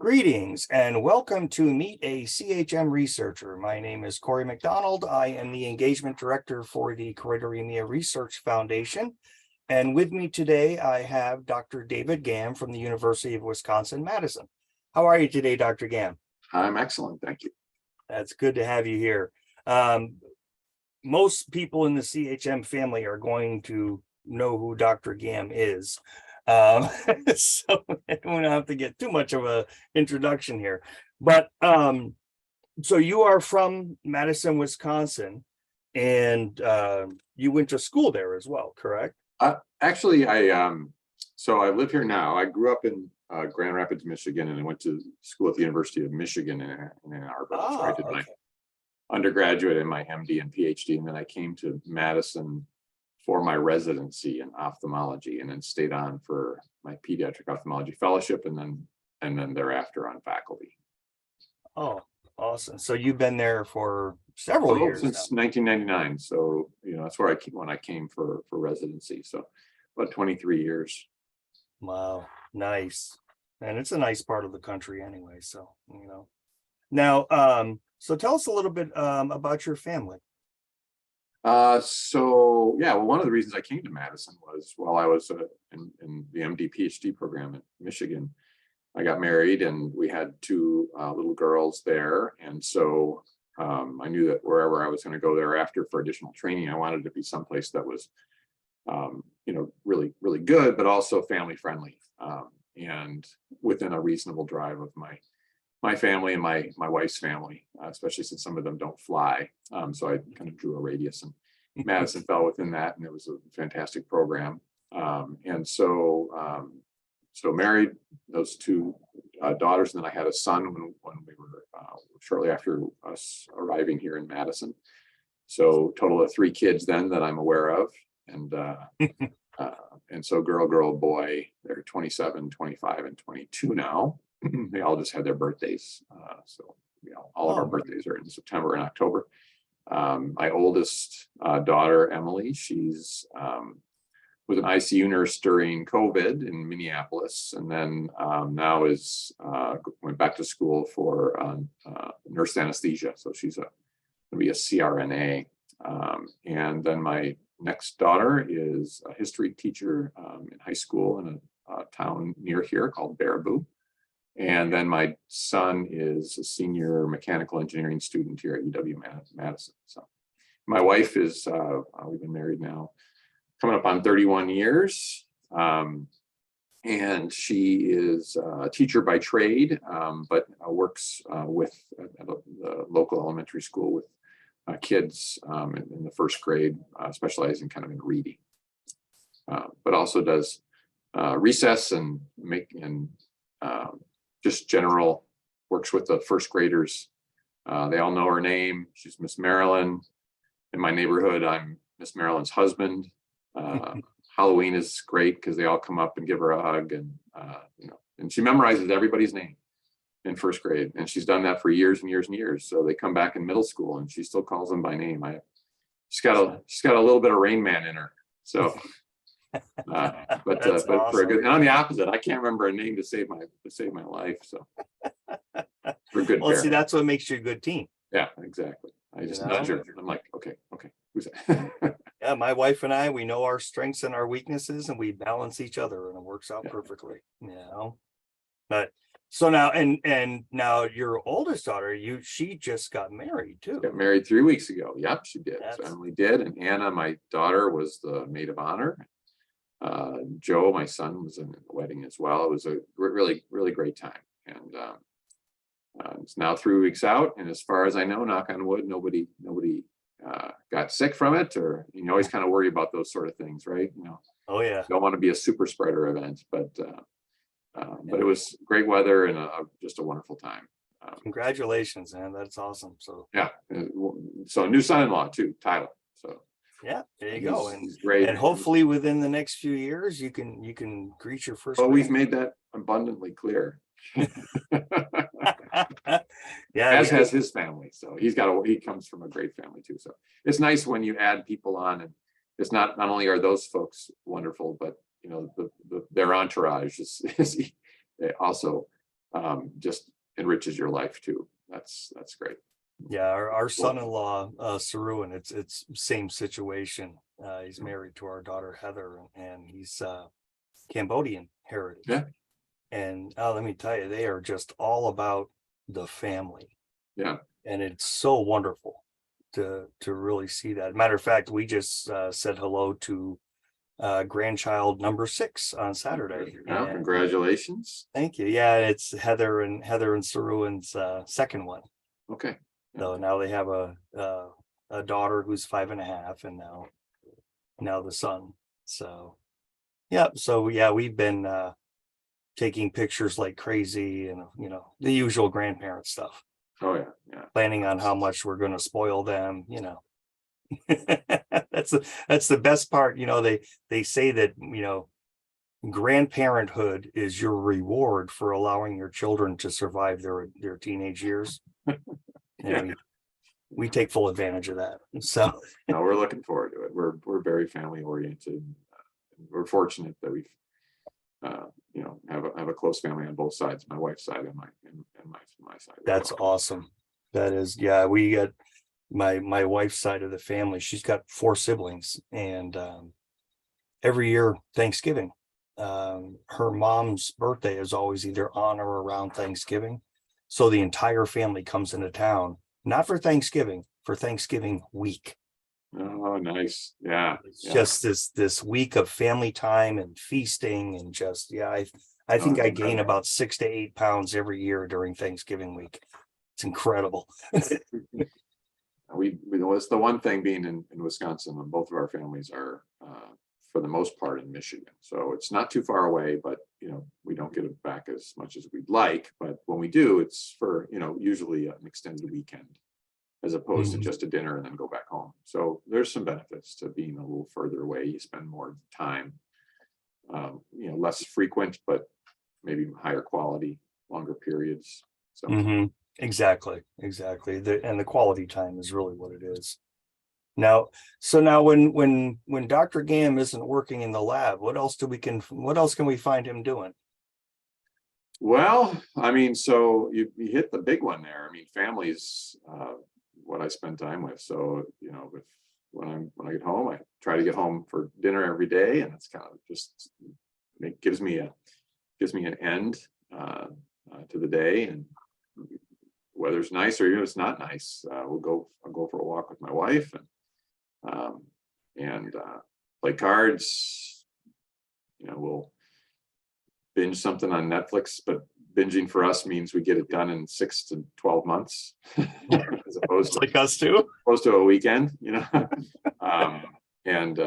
Greetings and welcome to Meet a CHM Researcher. My name is Cory MacDonald. I am the Engagement Director for the Choroideremia Research Foundation. And with me today, I have Dr. David Gamm from the University of Wisconsin-Madison. How are you today, Dr. Gamm? I'm excellent, thank you. That's good to have you here. Most people in the CHM family are going to know who Dr. Gamm is. So I don't have to get too much of a introduction here. But so you are from Madison, Wisconsin, and you went to school there as well, correct? Actually, so I live here now. I grew up in Grand Rapids, Michigan, and I went to school at the University of Michigan in Ann Arbor. So I did my undergraduate and my MD and PhD, and then I came to Madison for my residency in ophthalmology, and then stayed on for my pediatric ophthalmology fellowship, and then thereafter on faculty. Oh, awesome! So you've been there for several years since now. 1999. So that's where when I came for residency. So about 23 years. Wow, nice. And it's a nice part of the country anyway. So now, so tell us a little bit about your family. So yeah, well, one of the reasons I came to Madison was while I was in the MD PhD program at Michigan, I got married and we had two little girls there. And so I knew that wherever I was going to go thereafter for additional training, I wanted to be someplace that was, really, really good, but also family friendly, and within a reasonable drive of my family and my wife's family, especially since some of them don't fly. So I kind of drew a radius, and Madison fell within that, and it was a fantastic program. And so married those two daughters, and then I had a son when we were shortly after us arriving here in Madison. So total of 3 kids then that I'm aware of, and so girl, boy, they're 27, 25, and 22 now. They all just had their birthdays. So all of our birthdays are in September and October. My oldest daughter, Emily, she's was an ICU nurse during COVID in Minneapolis, and then now went back to school for nurse anesthesia. So she's going to be a CRNA. And then my next daughter is a history teacher in high school in a town near here called Baraboo. And then my son is a senior mechanical engineering student here at UW-Madison. So my wife is, we've been married now coming up on 31 years. And she is a teacher by trade, but works with the local elementary school with kids in the first grade, specializing kind of in reading, but also does recess and just general works with the first graders. They all know her name. She's Miss Marilyn. In my neighborhood, I'm Miss Marilyn's husband. Halloween is great because they all come up and give her a hug, and she memorizes everybody's name in first grade, and she's done that for years and years and years. So they come back in middle school, and she still calls them by name. She's got a little bit of Rain Man in her. So. But awesome. For a good, and on the opposite, I can't remember a name to save my life. So for a good. Well, see, that's what makes you a good team. Yeah, exactly. I just nudge her. I'm like, okay, who's that? Yeah, my wife and I, we know our strengths and our weaknesses, and we balance each other, and it works out perfectly. But so now, and now your oldest daughter, she just got married too. Got married 3 weeks ago. Yep, she did. So Emily did, and Anna, my daughter, was the maid of honor. Joe, my son, was in the wedding as well. It was a really, really great time, and it's now 3 weeks out. And as far as I know, knock on wood, nobody got sick from it. Or you always kind of worry about those sort of things, right? Oh yeah. Don't want to be a super spreader event, but it was great weather and just a wonderful time. Congratulations, man! That's awesome. So yeah, so a new son-in-law too, Tyler. So. Yeah, there you go. And he's great. And hopefully within the next few years, you can greet your first. Well, we've made that abundantly clear. Yeah, as has his family. So he comes from a great family too. So it's nice when you add people on, and it's not only are those folks wonderful, but their entourage is also just enriches your life too. That's great. Yeah, our son-in-law, Saruan, it's same situation. He's married to our daughter Heather, and he's Cambodian heritage. Yeah. And let me tell you, they are just all about the family. Yeah. And it's so wonderful to really see that. Matter of fact, we just said hello to grandchild number 6 on Saturday. Well, And congratulations. thank you. Yeah, it's Heather and Saruan's second one. Okay. Yeah. So now they have a daughter who's 5.5, and now the son. So yeah, we've been taking pictures like crazy, and the usual grandparent stuff. Oh yeah, yeah. Planning on how much we're going to spoil them. That's the best part. They say that grandparenthood is your reward for allowing your children to survive their teenage years. Yeah. And we take full advantage of that. So no, we're looking forward to it. We're very family oriented. We're fortunate that we've have a close family on both sides, my wife's side and my side. that's awesome. That is, yeah, we got my wife's side of the family. She's got 4 siblings, and every year Thanksgiving, her mom's birthday is always either on or around Thanksgiving. So the entire family comes into town, not for Thanksgiving, for Thanksgiving week. Oh, nice. Yeah. It's just this week of family time and feasting, and just, I think I gain about 6 to 8 pounds every year during Thanksgiving week. It's incredible. It's the one thing being in Wisconsin, and both of our families are for the most part in Michigan. So it's not too far away, but we don't get it back as much as we'd like. But when we do, it's for usually an extended weekend, as opposed to just a dinner and then go back home. So there's some benefits to being a little further away. You spend more time, less frequent, but maybe higher quality, longer periods. So Exactly. And the quality time is really what it is. Now, when Dr. Gamm isn't working in the lab, what else can we find him doing? Well, I mean, so you hit the big one there. I mean, families, what I spend time with. So, when I get home, I try to get home for dinner every day, and it's kind of just gives me an end to the day. And weather's nice or it's not nice, I'll go for a walk with my wife and play cards. We'll binge something on Netflix, but binging for us means we get it done in 6 to 12 months, as opposed to like us too. Opposed to a weekend, and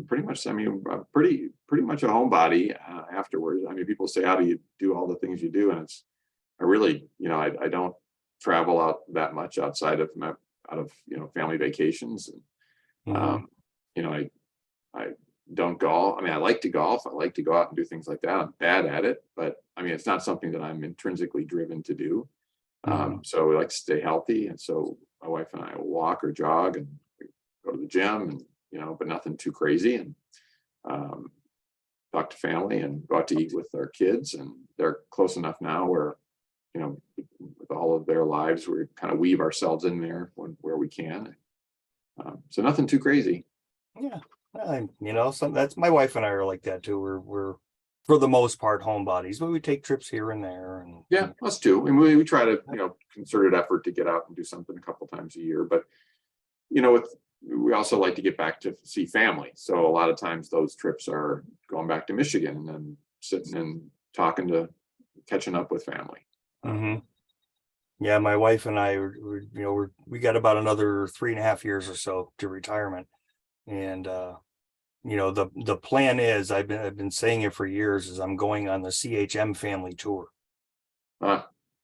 pretty much, I mean, pretty much a homebody afterwards. I mean, people say, how do you do all the things you do? And I really, I don't travel out that much outside of family vacations. And, I don't golf. I mean, I like to golf. I like to go out and do things like that. I'm bad at it, but I mean, it's not something that I'm intrinsically driven to do. So we like to stay healthy. And so my wife and I will walk or jog and go to the gym, and, but nothing too crazy, and talk to family and go out to eat with our kids. And they're close enough now where, with all of their lives, we kind of weave ourselves in there where we can. So nothing too crazy. Yeah. That's my wife and I are like that too. We're for the most part homebodies, but we take trips here and there. And yeah, us too. And we try to, concerted effort to get out and do something a couple times a year. But, we also like to get back to see family. So a lot of times those trips are going back to Michigan and then sitting and catching up with family. Yeah, my wife and I, we got about another 3.5 years or so to retirement. And the plan is, I've been saying it for years, is I'm going on the CHM family tour.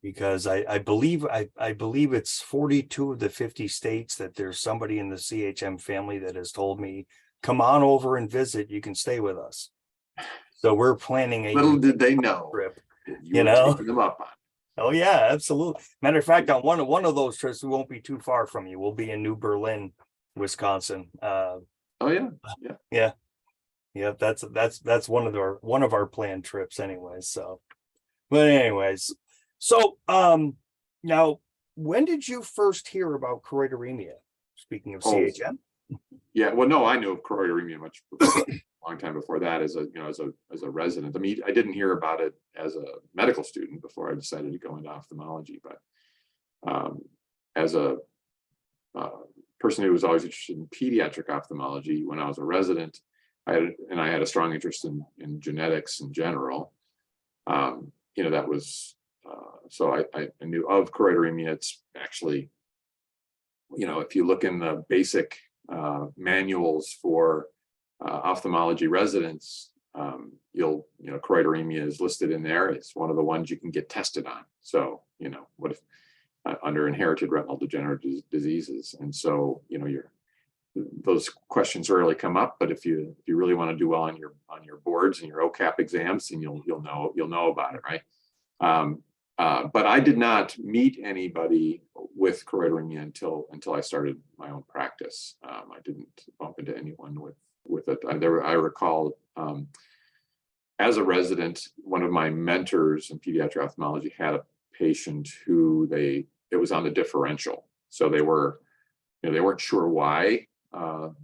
Because I believe it's 42 of the 50 states that there's somebody in the CHM family that has told me, come on over and visit, you can stay with us. So we're planning a little did they know trip, you know them up on. Oh yeah, absolutely. Matter of fact, on one of those trips, we won't be too far from you. We'll be in New Berlin, Wisconsin. Oh yeah. Yeah. Yep, that's one of our planned trips anyways. So, but anyways, so now when did you first hear about choroideremia? Speaking of Oh, CHM. yeah. Well, no, I knew of choroideremia much before, a long time before that as a, as a resident. I mean, I didn't hear about it as a medical student before I decided to go into ophthalmology, but as a person who was always interested in pediatric ophthalmology, when I was a resident, I had a strong interest in genetics in general. That was so I knew of choroideremia. It's actually, if you look in the basic manuals for ophthalmology residents, choroideremia is listed in there. It's one of the ones you can get tested on. So, what if under inherited retinal degenerative diseases? And so, those questions rarely come up, but if you really want to do well on your boards and your OCAP exams, then you'll know about it, right? But I did not meet anybody with choroideremia until I started my own practice. I didn't bump into anyone with it. I recall as a resident, one of my mentors in pediatric ophthalmology had a patient who it was on the differential, so they weren't sure why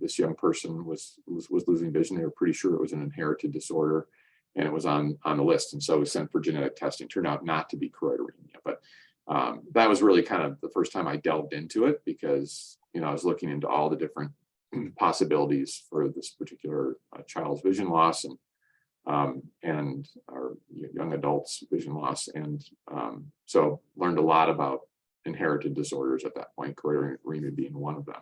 this young person was losing vision. They were pretty sure it was an inherited disorder, and it was on the list. And so it was sent for genetic testing. Turned out not to be choroideremia, but that was really kind of the first time I delved into it, because I was looking into all the different possibilities for this particular child's vision loss and our young adults' vision loss, and so learned a lot about inherited disorders at that point, choroideremia being one of them.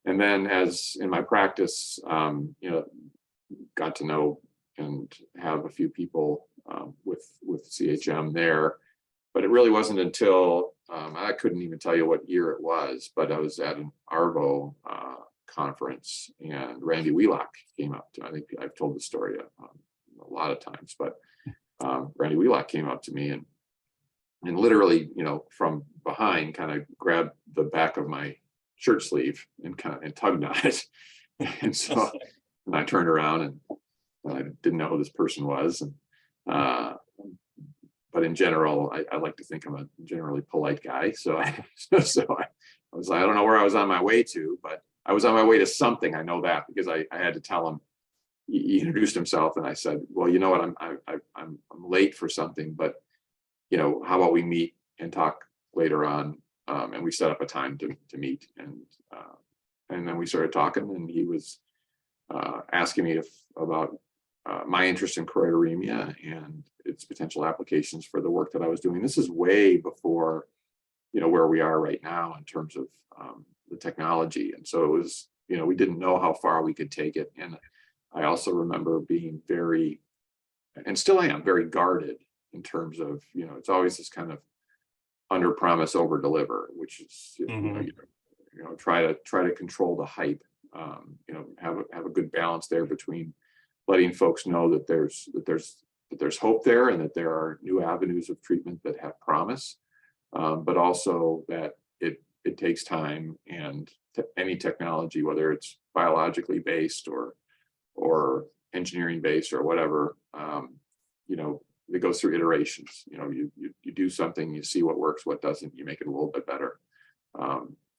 And then, as in my practice, got to know and have a few people with CHM there, but it really wasn't until I couldn't even tell you what year it was, but I was at an ARVO conference, and Randy Wheelock came up to me. I think I've told the story a lot of times, but Randy Wheelock came up to me and literally, from behind, kind of grabbed the back of my shirt sleeve and tugged on it. And so I turned around and I didn't know who this person was. And but in general, I like to think I'm a generally polite guy. So I was like, I don't know where I was on my way to, but I was on my way to something. I know that because I had to tell him. He introduced himself, and I said, well, you know what, I'm late for something, but how about we meet and talk later on? And we set up a time to meet, and then we started talking, and he was asking me about my interest in choroideremia and its potential applications for the work that I was doing. This is way before where we are right now in terms of the technology, and so it was we didn't know how far we could take it. And I also remember being very, and still am, very guarded in terms of, it's always this kind of under promise, over deliver, which is, try to control the hype, have a good balance there between letting folks know that there's hope there and that there are new avenues of treatment that have promise, but also that it takes time, and any technology, whether it's biologically based or engineering based or whatever, it goes through iterations. You do something, you see what works, what doesn't, you make it a little bit better.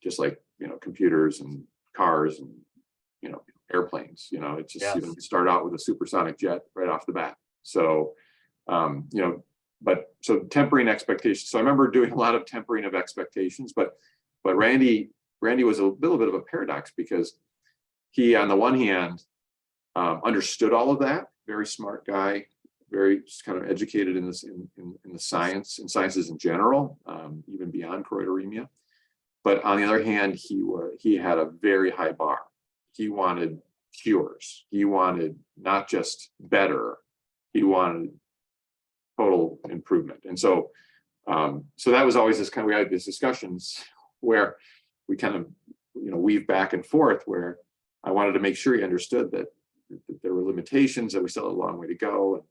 Just like computers and cars and airplanes. It's just you start out with a supersonic jet right off the bat. So but so tempering expectations. So I remember doing a lot of tempering of expectations, but Randy was a little bit of a paradox, because he, on the one hand, understood all of that. Very smart guy, very kind of educated in this in the sciences in general, even beyond choroideremia. But on the other hand, he had a very high bar. He wanted cures. He wanted not just better. He wanted total improvement. And so that was always this kind of, we had these discussions where we kind of weave back and forth, where I wanted to make sure he understood that there were limitations, that we still had a long way to go.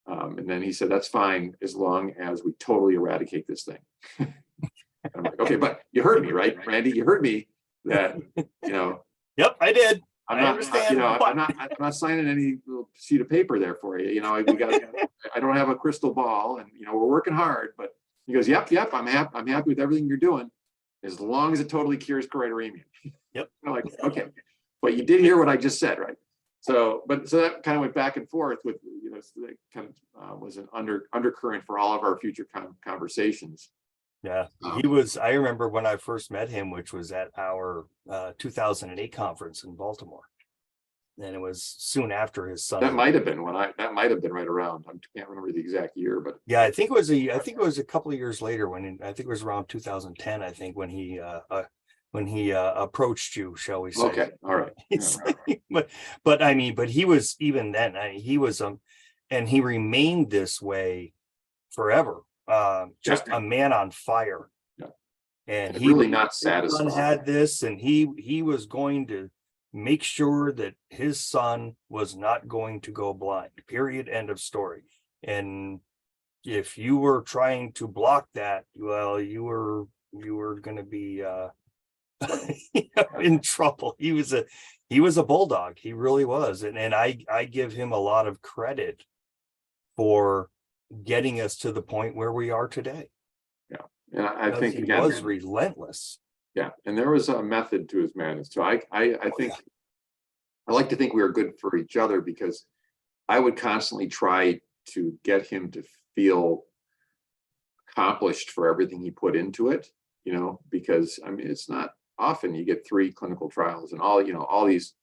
And then he said, that's fine, as long as we totally eradicate this thing. I'm like, okay, but you heard me, right, Randy? You heard me that, Yep, I did. I'm I not, understand, I'm not signing any little sheet of paper there for you. You know, we got, I don't have a crystal ball, and we're working hard. But he goes, yep, I'm happy with everything you're doing, as long as it totally cures choroideremia. Yep. I'm like, okay, but you did hear what I just said, right? So that kind of went back and forth with, so that kind of was an undercurrent for all of our future kind of conversations. Yeah, he was. I remember when I first met him, which was at our 2008 conference in Baltimore, and it was soon after his son. That might have been that might have been right around. I can't remember the exact year, but yeah, I think it was a couple of years later I think it was around 2010. I think when he approached you, shall we say? Okay, all right. Yeah. but I mean, but he was even then. He was and he remained this way forever. Just a man on fire. Yeah. And he he really not satisfied. Had this, and he was going to make sure that his son was not going to go blind. Period. End of story. And if you were trying to block that, well, you were going to be in trouble. He was a bulldog. He really was, and I give him a lot of credit for getting us to the point where we are today. Yeah, and I think he was relentless. Yeah, and there was a method to his madness. So I think I like to think we were good for each other, because I would constantly try to get him to feel accomplished for everything he put into it. Because I mean, it's not often you get 3 clinical trials and all these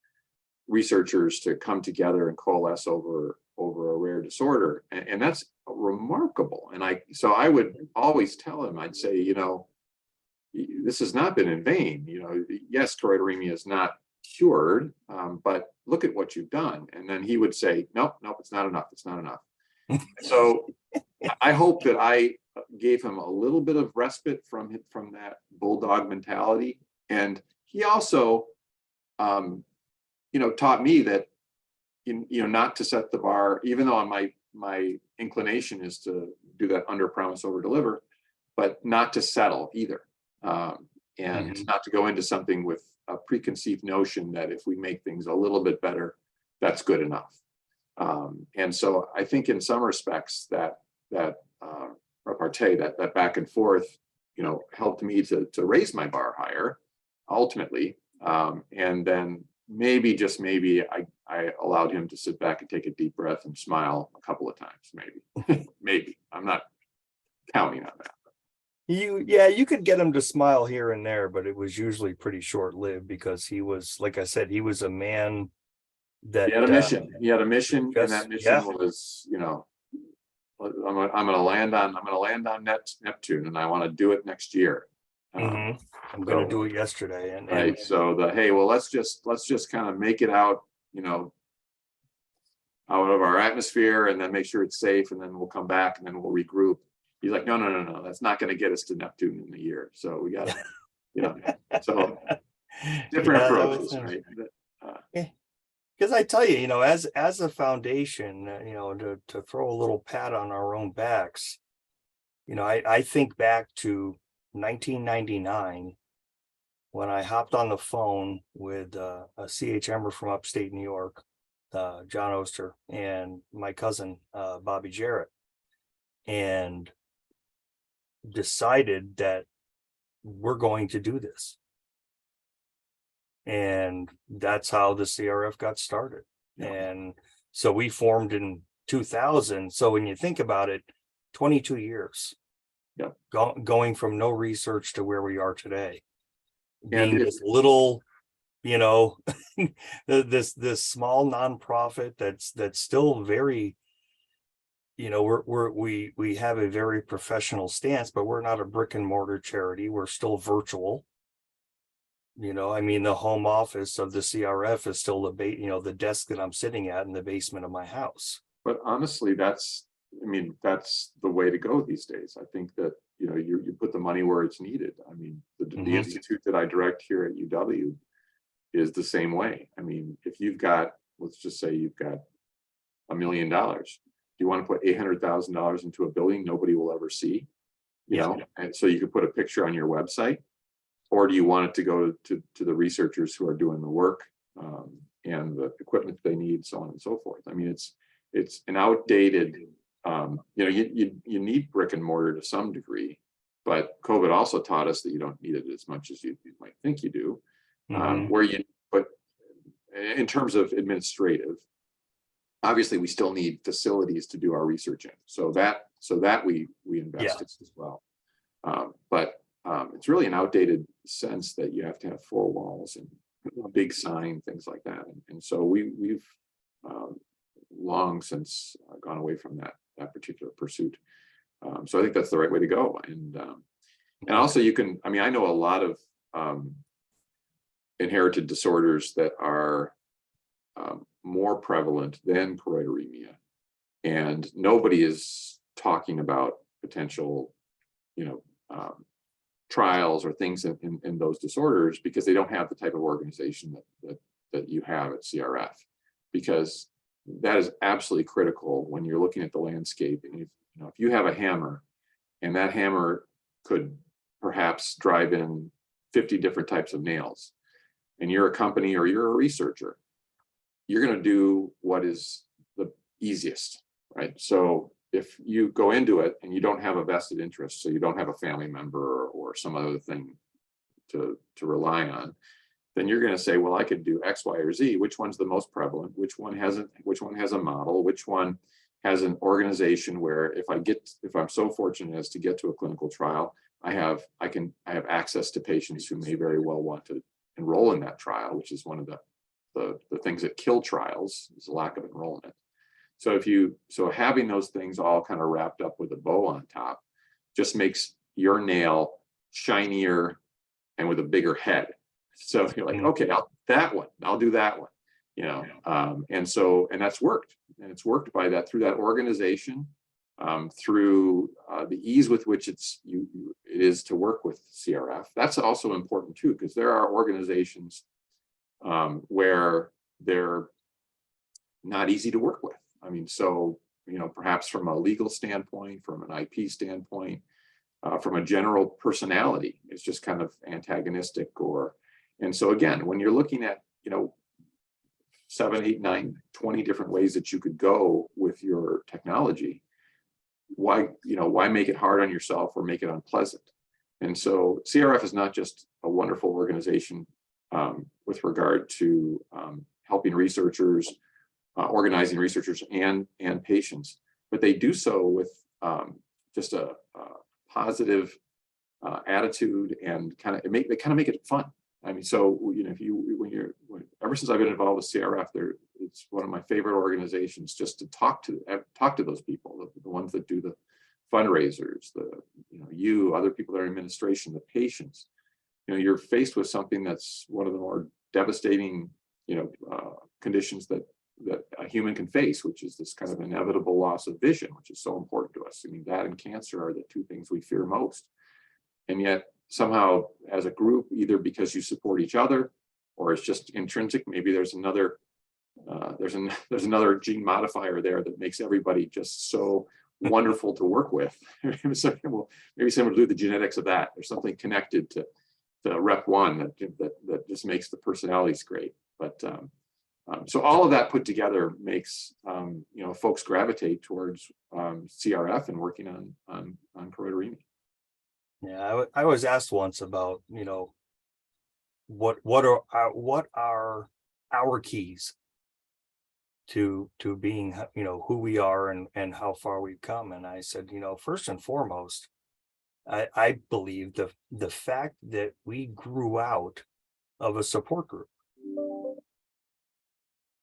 researchers to come together and coalesce over a rare disorder, and that's remarkable. And so I would always tell him, I'd say, this has not been in vain. Yes, choroideremia is not cured, but look at what you've done. And then he would say, nope, it's not enough. It's not enough. So I hope that I gave him a little bit of respite from that bulldog mentality. And he also, taught me that, not to set the bar, even though my inclination is to do that under promise, over deliver, but not to settle either. And not to go into something with a preconceived notion that if we make things a little bit better, that's good enough. And so I think in some respects that repartee, that back and forth, helped me to raise my bar higher ultimately. And then maybe, just maybe, I allowed him to sit back and take a deep breath and smile a couple of times, maybe. Maybe. I'm not counting on that. You could get him to smile here and there, but it was usually pretty short-lived, because he was, like I said, he was a man that he had a mission. And that mission was, I'm gonna land on Neptune, and I want to do it next year. I'm gonna do it yesterday. And right. So hey, well, let's just kind of make it out, out of our atmosphere, and then make sure it's safe, and then we'll come back and then we'll regroup. He's like, no, that's not going to get us to Neptune in a year. So we got to, so different approaches, right? Because I tell you, as a foundation, to throw a little pat on our own backs, I think back to 1999 when I hopped on the phone with a CHMer from upstate New York, John Oster, and my cousin, Bobby Jarrett, and decided that we're going to do this. And that's how the CRF got started. And so we formed in 2000. So when you think about it, 22 years, going from no research to where we are today, being this little, this small nonprofit that's still very, we have a very professional stance, but we're not a brick and mortar charity. We're still virtual. The home office of the CRF is still the desk that I'm sitting at in the basement of my house. But honestly, that's the way to go these days. I think that, you put the money where it's needed. The institute that I direct here at UW is the same way. If you've got, let's just say you've got $1 million, do you want to put $800,000 into a building nobody will ever see? And so you could put a picture on your website, or do you want it to go to the researchers who are doing the work? and the equipment they need, so on and so forth. I mean, it's an outdated, you need brick and mortar to some degree, but COVID also taught us that you don't need it as much as you might think you do. But in terms of administrative, obviously we still need facilities to do our research in, so that we invest in as well. But it's really an outdated sense that you have to have four walls and a big sign, things like that. And so we've long since gone away from that particular pursuit. So I think that's the right way to go. And also you can, I mean, I know a lot of inherited disorders that are more prevalent than choroideremia, and nobody is talking about potential, trials or things in those disorders, because they don't have the type of organization that you have at CRF, because that is absolutely critical when you're looking at the landscape. And if you have a hammer, and that hammer could perhaps drive in 50 different types of nails, and you're a company or you're a researcher, you're going to do what is the easiest, right? So if you go into it and you don't have a vested interest, so you don't have a family member or some other thing to rely on, then you're going to say, well, I could do X, Y, or Z. Which one's the most prevalent? Which one has a model? Which one has an organization where if I'm so fortunate as to get to a clinical trial, I have access to patients who may very well want to enroll in that trial, which is one of the things that kill trials, is a lack of enrollment. So having those things all kind of wrapped up with a bow on top just makes your nail shinier and with a bigger head. So you're like, okay, I'll do that one, and that's worked, and it's worked through that organization, through the ease with which it is to work with CRF. That's also important too, because there are organizations where they're not easy to work with. I mean, so, perhaps from a legal standpoint, from an IP standpoint, from a general personality, it's just kind of antagonistic. And so again, when you're looking at, 7, 8, 9, 20 different ways that you could go with your technology, why make it hard on yourself or make it unpleasant? And so CRF is not just a wonderful organization with regard to helping researchers, organizing researchers and patients, but they do so with just a positive attitude, and they kind of make it fun. I mean, so ever since I've been involved with CRF, it's one of my favorite organizations just to talk to those people, the ones that do the fundraisers, other people that are in administration, the patients. You're faced with something that's one of the more devastating, conditions that a human can face, which is this kind of inevitable loss of vision, which is so important to us. I mean, that and cancer are the two things we fear most. And yet somehow as a group, either because you support each other or it's just intrinsic, maybe there's another gene modifier there that makes everybody just so wonderful to work with. Maybe someone will do the genetics of that. There's something connected to Rep1 that just makes the personalities great. But so all of that put together makes folks gravitate towards CRF and working on choroideremia. Yeah, I was asked once about what are our keys to being who we are and how far we've come, and I said first and foremost, I believe the fact that we grew out of a support group.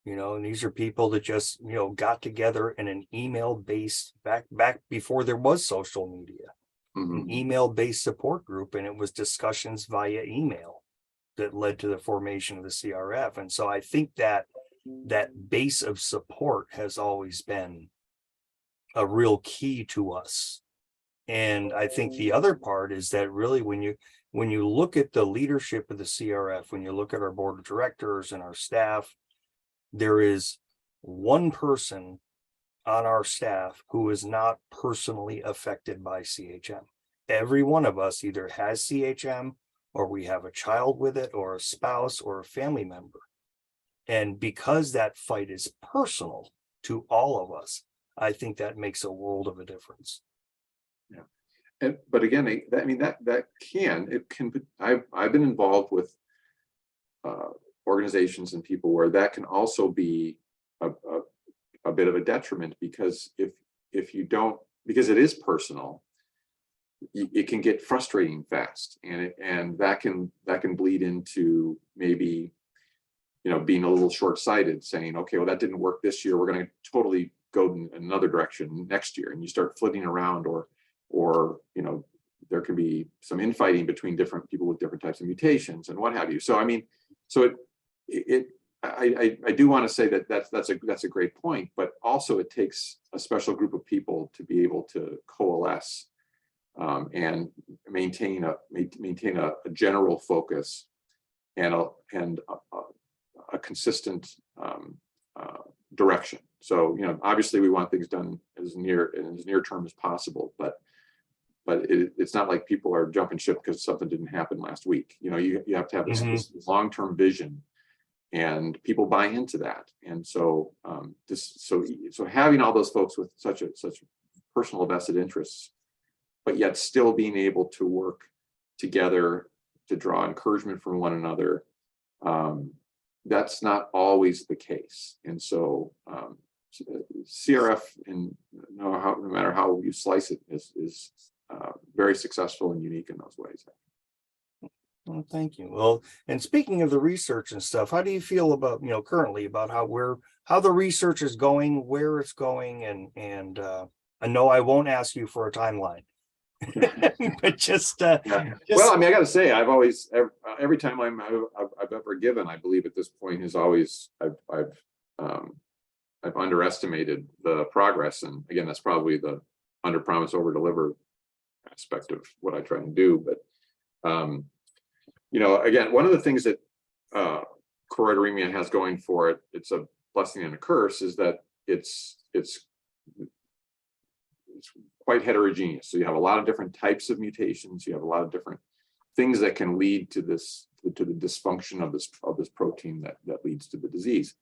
And these are people that just, got together in an email-based, back before there was social media, an email-based support group, and it was discussions via email that led to the formation of the CRF. And so I think that base of support has always been a real key to us. And I think the other part is that really when you look at the leadership of the CRF, when you look at our board of directors and our staff, there is one person on our staff who is not personally affected by CHM. Every one of us either has CHM, or we have a child with it, or a spouse, or a family member. And because that fight is personal to all of us, I think that makes a world of a difference. Yeah. But again, I've been involved with organizations and people where that can also be a bit of a detriment, because if you don't, because it is personal, it can get frustrating fast, and that can bleed into maybe, being a little short-sighted, saying, okay, well, that didn't work this year, we're going to totally go in another direction next year, and you start flitting around, or there can be some infighting between different people with different types of mutations and what have you. So I do want to say that's a great point, but also it takes a special group of people to be able to coalesce and maintain a general focus and a consistent direction. So obviously we want things done as near term as possible, but it's not like people are jumping ship because something didn't happen last week. You have to have this long-term vision, and people buy into that. And so so having all those folks with such personal vested interests, but yet still being able to work together to draw encouragement from one another, that's not always the case. And so CRF, no matter how you slice it, is very successful and unique in those ways. Well, thank you. Well, and speaking of the research and stuff, how do you feel about, currently about how the research is going, where it's going, and I know I won't ask you for a timeline, but just well, I got to say, I've always, every time I've ever given, I believe at this point is always I've underestimated the progress, and again, that's probably the under promise over deliver aspect of what I try and do. But again, one of the things that choroideremia has going for it, it's a blessing and a curse, is that it's quite heterogeneous. So you have a lot of different types of mutations. You have a lot of different things that can lead to the dysfunction of this protein that leads to the disease.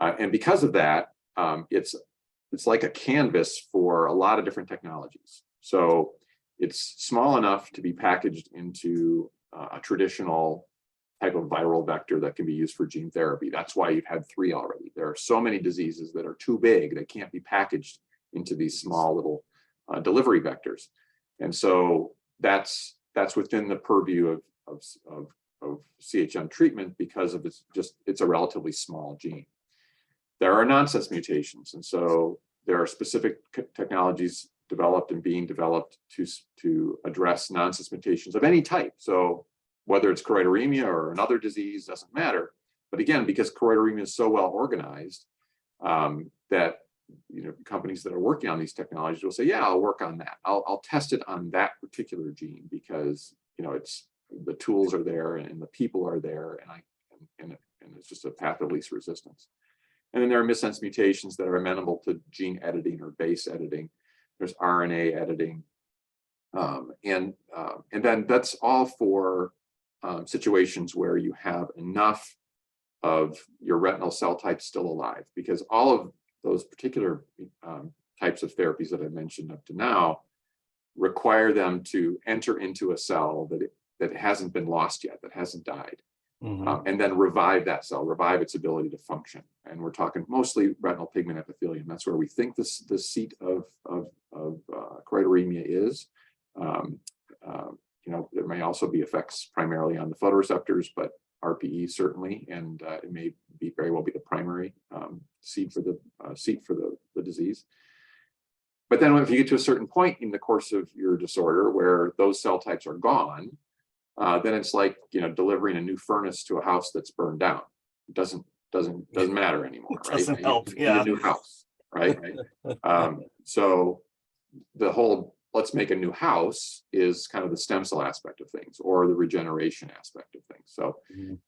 And because of that, it's like a canvas for a lot of different technologies. So it's small enough to be packaged into a traditional type of viral vector that can be used for gene therapy. That's why you've had 3 already. There are so many diseases that are too big, that can't be packaged into these small little delivery vectors. And so that's within the purview of CHM treatment, because of it's a relatively small gene. There are nonsense mutations, and so there are specific technologies developed and being developed to address nonsense mutations of any type. So whether it's choroideremia or another disease, doesn't matter. But again, because choroideremia is so well organized, that companies that are working on these technologies will say, yeah, I'll work on that. I'll test it on that particular gene, because it's the tools are there and the people are there, and it's just a path of least resistance. And then there are missense mutations that are amenable to gene editing or base editing. There's RNA editing, and then that's all for situations where you have enough of your retinal cell types still alive, because all of those particular types of therapies that I mentioned up to now require them to enter into a cell that hasn't been lost yet, that hasn't died, and then revive that cell, revive its ability to function. And we're talking mostly retinal pigment epithelium. That's where we think the seat of choroideremia is. There may also be effects primarily on the photoreceptors, but RPE certainly, and it may very well be the primary seat for the disease. But then if you get to a certain point in the course of your disorder where those cell types are gone, then it's like delivering a new furnace to a house that's burned down. It doesn't matter anymore, right? Doesn't help. You need a new house, right? So the whole let's make a new house is kind of the stem cell aspect of things, or the regeneration aspect of things. So,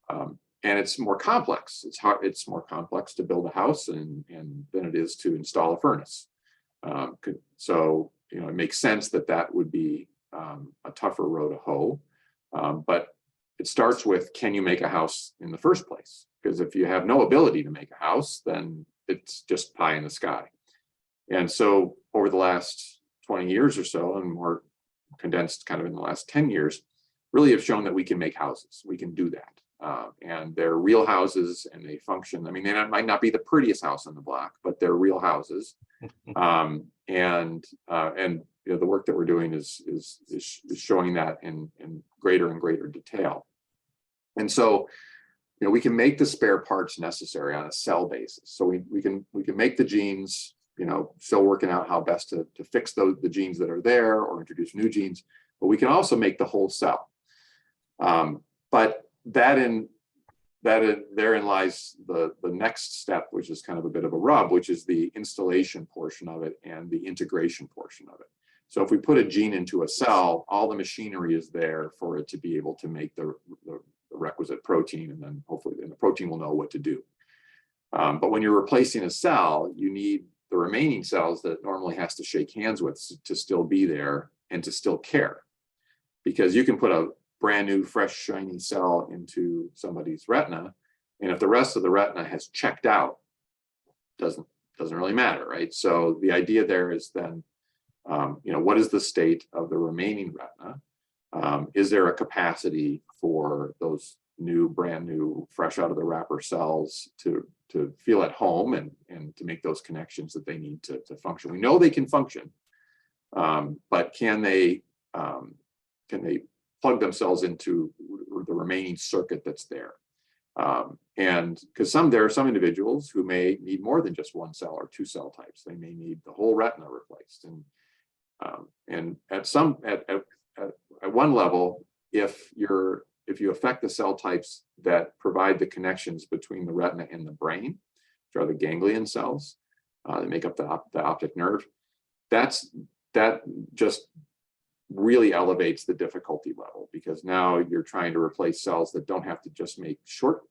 and it's more complex. It's more complex to build a house than it is to install a furnace. So, it makes sense that would be a tougher row to hoe. But it starts with, can you make a house in the first place? because if you have no ability to make a house, then it's just pie in the sky. And so over the last 20 years or so, and more condensed kind of in the last 10 years, really have shown that we can make houses. We can do that. And they're real houses and they function. I mean, might not be the prettiest house on the block, but they're real houses. And the work that we're doing is showing that in greater and greater detail. And so, we can make the spare parts necessary on a cell basis. So we can make the genes, still working out how best to fix the genes that are there or introduce new genes, but we can also make the whole cell. But therein lies the next step, which is kind of a bit of a rub, which is the installation portion of it and the integration portion of it. So if we put a gene into a cell, all the machinery is there for it to be able to make the requisite protein, and then hopefully the protein will know what to do. But when you're replacing a cell, you need the remaining cells that it normally has to shake hands with to still be there and to still care. Because you can put a brand new, fresh, shiny cell into somebody's retina, and if the rest of the retina has checked out, doesn't really matter, right? So the idea there is then, what is the state of the remaining retina? Is there a capacity for those brand new, fresh out of the wrapper cells to feel at home and to make those connections that they need to function? We know they can function, but can they plug themselves into the remaining circuit that's there? And because there are some individuals who may need more than just one cell or two cell types. They may need the whole retina replaced. And at one level, if you affect the cell types that provide the connections between the retina and the brain, which are the ganglion cells that make up the optic nerve, that just really elevates the difficulty level, because now you're trying to replace cells that don't have to just make short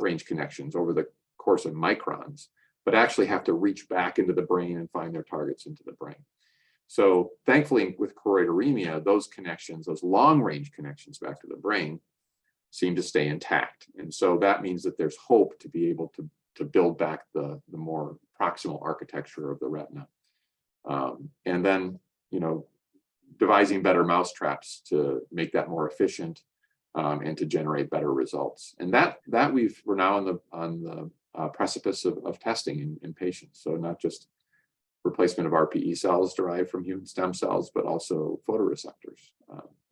range connections over the course of microns, but actually have to reach back into the brain and find their targets into the brain. So thankfully with choroideremia, those connections, those long range connections back to the brain, seem to stay intact. And so that means that there's hope to be able to build back the more proximal architecture of the retina. And then, devising better mousetraps to make that more efficient and to generate better results. And that we're now on the precipice of testing in patients. So not just replacement of RPE cells derived from human stem cells, but also photoreceptors.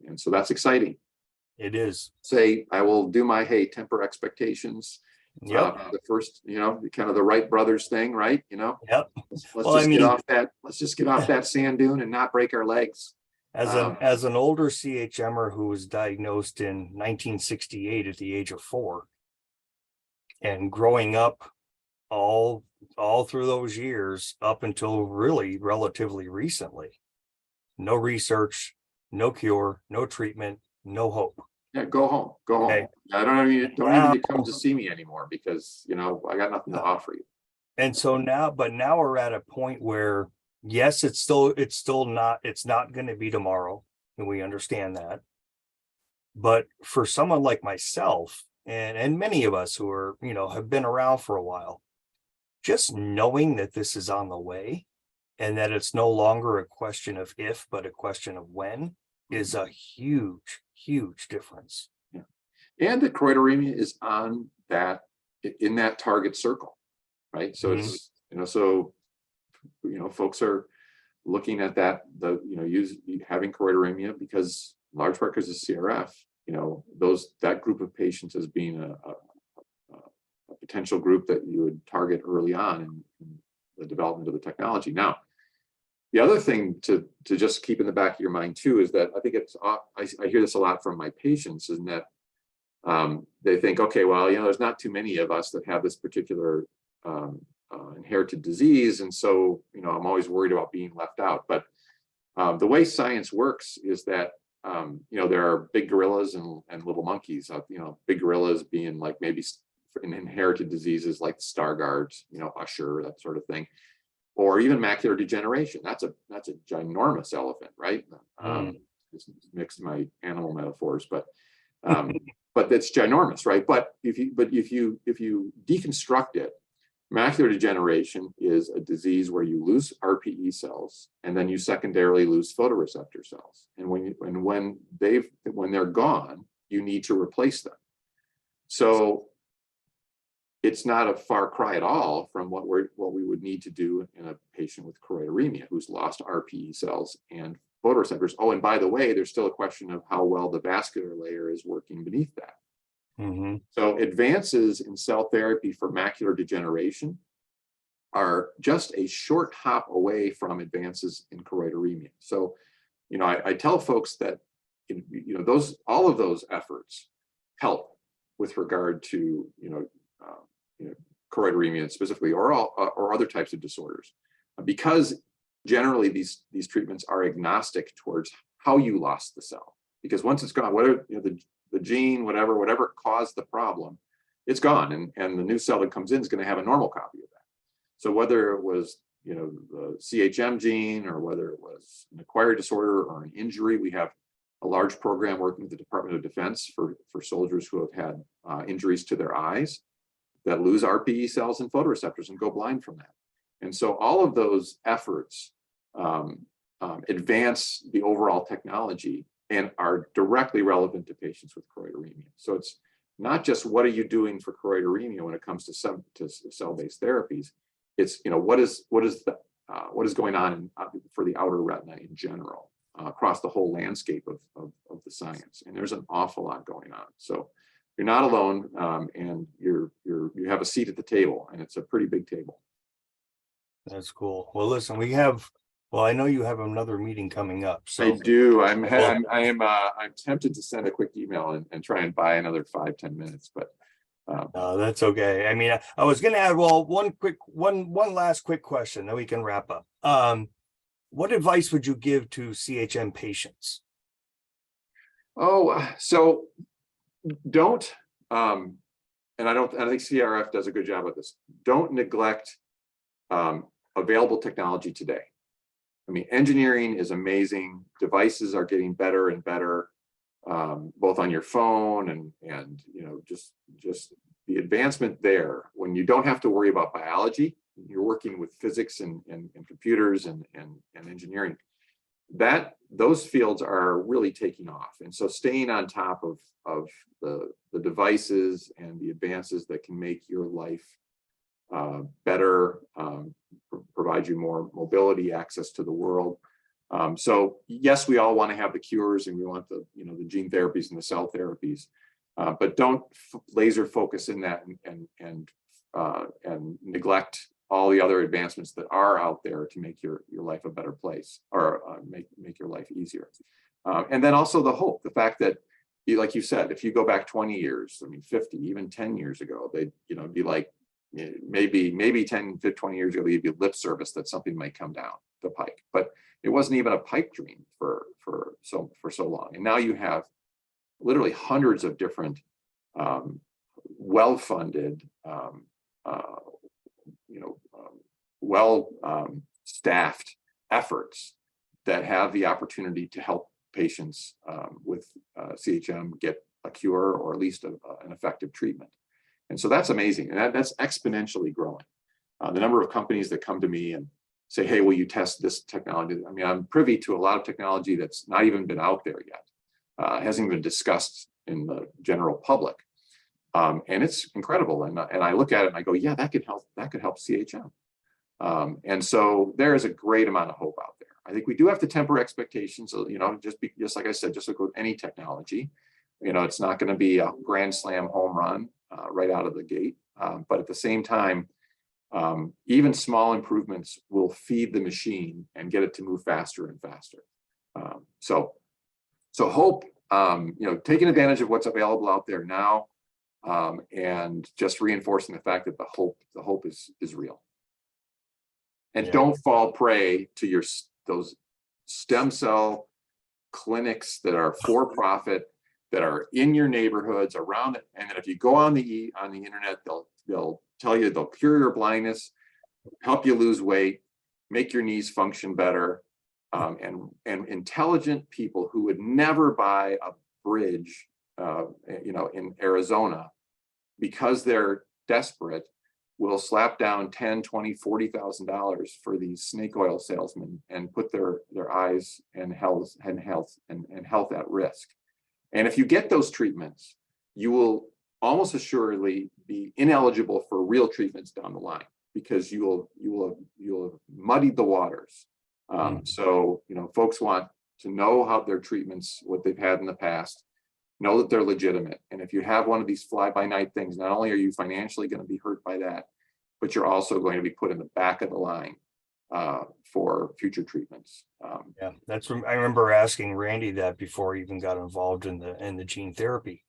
And so that's exciting. It is. I will do my, temper expectations. Yep. The first, kind of the Wright brothers thing, right? Yep. Let's just get off that sand dune and not break our legs. As an older CHMer who was diagnosed in 1968 at the age of 4, and growing up all through those years up until really relatively recently, no research, no cure, no treatment, no hope. Yeah, go home. Okay. I don't even need to come to see me anymore, because I got nothing to offer you. And so now we're at a point where, yes, it's not going to be tomorrow, and we understand that. But for someone like myself and many of us who are, have been around for a while, just knowing that this is on the way and that it's no longer a question of if, but a question of when, is a huge, huge difference. Yeah. And that choroideremia is in that target circle, right? So it's, folks are looking at that, having choroideremia because large part because of CRF, that group of patients as being a potential group that you would target early on in the development of the technology. Now, the other thing to just keep in the back of your mind too is that I think I hear this a lot from my patients, is that they think, okay, well, there's not too many of us that have this particular inherited disease, and so I'm always worried about being left out. But the way science works is that there are big gorillas and little monkeys. Big gorillas being like maybe in inherited diseases like Stargardt, Usher, that sort of thing, or even macular degeneration. That's a ginormous elephant, right? Just mixed my animal metaphors, but but that's ginormous, right? But if you deconstruct it, macular degeneration is a disease where you lose RPE cells and then you secondarily lose photoreceptor cells. And when they're gone, you need to replace them. So it's not a far cry at all from what we would need to do in a patient with choroideremia who's lost RPE cells and photoreceptors. Oh, and by the way, there's still a question of how well the vascular layer is working beneath that. Mm-hmm. So advances in cell therapy for macular degeneration are just a short hop away from advances in choroideremia. So, I tell folks that, all of those efforts help with regard to, choroideremia specifically, or other types of disorders, because generally these treatments are agnostic towards how you lost the cell. Because once it's gone, whether the gene, whatever caused the problem, it's gone, and the new cell that comes in is going to have a normal copy of that. So whether it was the CHM gene, or whether it was an acquired disorder or an injury, we have a large program working with the Department of Defense for soldiers who have had injuries to their eyes that lose RPE cells and photoreceptors and go blind from that. And so all of those efforts advance the overall technology and are directly relevant to patients with choroideremia. So it's not just what are you doing for choroideremia when it comes to cell-based therapies. It's what is going on for the outer retina in general across the whole landscape of the science. And there's an awful lot going on. So you're not alone, and you have a seat at the table, and it's a pretty big table. That's cool. Well, listen, I know you have another meeting coming up. So I do. I'm tempted to send a quick email and try and buy another 5-10 minutes, but that's okay. I mean, I was going to add, one last quick question, then we can wrap up. What advice would you give to CHM patients? Oh, so don't, and I think CRF does a good job of this. Don't neglect available technology today. I mean, engineering is amazing. Devices are getting better and better, both on your phone and just the advancement there. When you don't have to worry about biology, you're working with physics and computers and engineering. Those fields are really taking off, and so staying on top of the devices and the advances that can make your life better, provide you more mobility, access to the world. So yes, we all want to have the cures, and we want the gene therapies and the cell therapies, but don't laser focus in that and neglect all the other advancements that are out there to make your life a better place, or make your life easier. And then also the fact that, like you said, if you go back 20 years, 50, even 10 years ago, they'd be like, maybe 10, 20 years ago, they'd be lip service that something might come down the pike, but it wasn't even a pipe dream for so long. And now you have literally hundreds of different well-funded, staffed efforts that have the opportunity to help patients with CHM get a cure, or at least an effective treatment. And so that's amazing, and that's exponentially growing. The number of companies that come to me and say, hey, will you test this technology? I mean, I'm privy to a lot of technology that's not even been out there yet, hasn't even been discussed in the general public. And it's incredible. And I look at it and I go, yeah, that could help CHM. And so there is a great amount of hope out there. I think we do have to temper expectations. So, just like I said, just like with any technology, it's not going to be a grand slam home run right out of the gate. But at the same time, even small improvements will feed the machine and get it to move faster and faster. So hope, taking advantage of what's available out there now, and just reinforcing the fact that the hope is real. And don't fall prey to those stem cell clinics that are for profit, that are in your neighborhoods around it. And then if you go on the internet, they'll tell you they'll cure your blindness, help you lose weight, make your knees function better. And intelligent people who would never buy a bridge in Arizona, because they're desperate, will slap down 10, 20, $40,000 for these snake oil salesmen and put their eyes and health at risk. And if you get those treatments, you will almost assuredly be ineligible for real treatments down the line, because you will have muddied the waters. So, folks want to know how their treatments, what they've had in the past, know that they're legitimate. And if you have one of these fly-by-night things, not only are you financially going to be hurt by that, but you're also going to be put in the back of the line for future treatments. Yeah, that's I remember asking Randy that before he even got involved in the gene therapy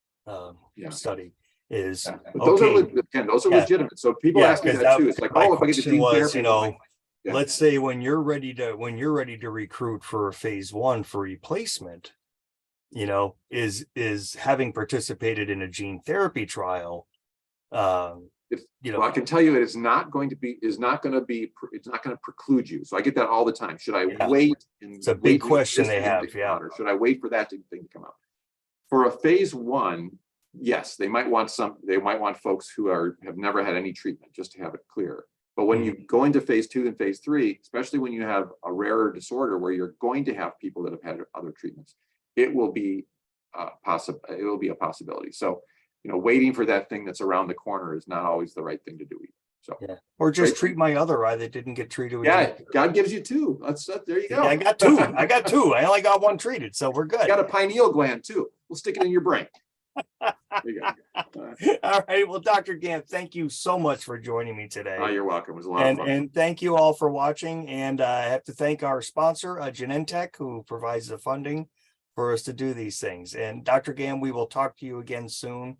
study. But those are legitimate. So people ask me that too. It's like, oh, if I get the gene therapy, let's say when you're ready to recruit for a phase 1 for replacement, is having participated in a gene therapy trial. Well, I can tell you, it's not going to preclude you. So I get that all the time. Should I wait? It's a big question they have. Or should I wait for that thing to come out? For a phase 1, yes, they might want folks who have never had any treatment, just to have it clear. But when you go into phase 2 and phase 3, especially when you have a rarer disorder where you're going to have people that have had other treatments, it will be a possibility. So, waiting for that thing that's around the corner is not always the right thing to do either. So, or just treat my other eye that didn't get treated. God gives you 2. There you go. I got 2. I only got 1 treated, so we're good. You got a pineal gland too. We'll stick it in your brain. There you go. All right. Well, Dr. Gamm, thank you so much for joining me today. Oh, you're welcome. It was a lot of fun. And thank you all for watching. And I have to thank our sponsor, Genentech, who provides the funding for us to do these things. And Dr. Gamm, we will talk to you again soon.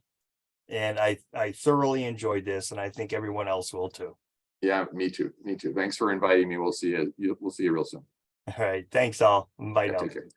And I thoroughly enjoyed this, and I think everyone else will too. Yeah, me too. Thanks for inviting me. We'll see you real soon. All right. Thanks all. Bye now. Take care.